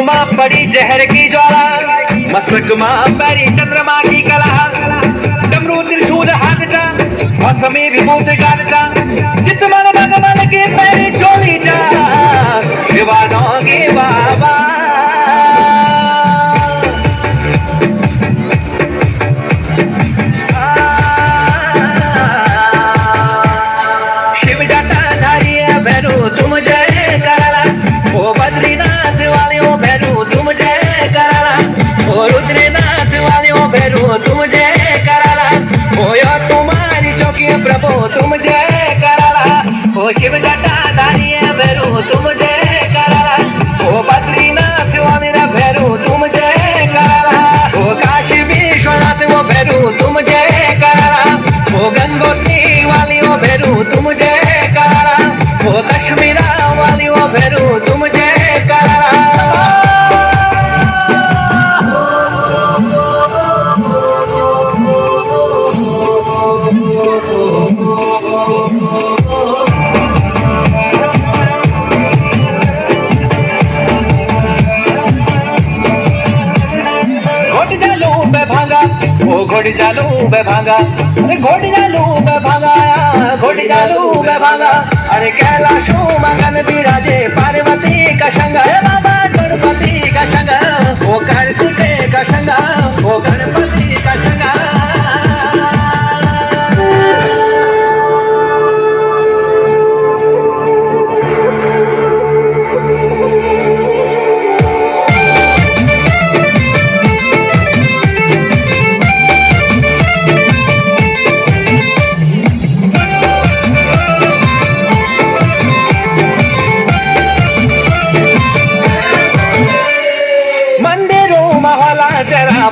माँ पड़ी जहर की ज्वाला, मस्तक माँ पैरी चंद्रमा की कला, डमरू त्रिशूल हाथ चा भस्मी विभूत गानचा, चित मन भगवान के पैरी चोली चा दीवानों के बाबा। शिव जटाधारी भैरू तुम जय कराला, ओ बद्रीनाथ वालियों भैरू तुम जय कराला, ओ रुद्रनाथ वालियों भैरू तुम जय कराला, ओ यो तुम्हारी चौकी प्रभु तुम जय कराला, ओ शिव जटाधारी भैरू तुम जय कराला, ओ बद्रीनाथ वालियों भैरू तुम जय कराला, ओ काशी विश्वनाथ वो भैरू तुम जय कराला, ओ गंगोत्री वालियों भैरू तुम जय कराला, ओ कश्मीरा वालियों भैरू तुम जय कराला। घोड़ी जालू बे भांगा, अरे घोड़ी जालू बे भांगा, घोड़ी जालू बे भांगा, अरे कैलाशो मगन विराजे पार्वती का संग, हे बाबा गणपति का संग, वो कार्तिक का संग, वो गणपति का संग।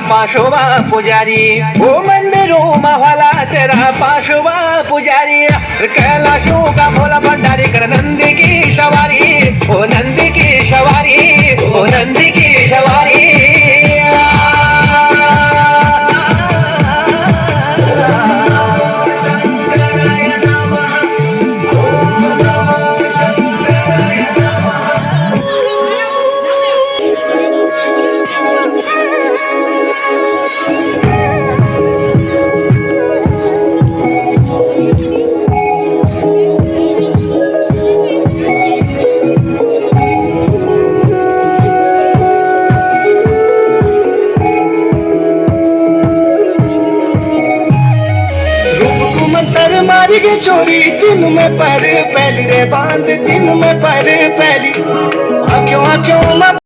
पाशोबा पुजारी, ओ मंदिरों महला तेरा पाशोबा पुजारी, कैलाशों का भोला भंडारी कर नंदी की सवारी, ओ नंदी की सवारी, ओ नंदी की सवारी। मारी के चोरी दिन में पर पहली रे बांध दिन में पर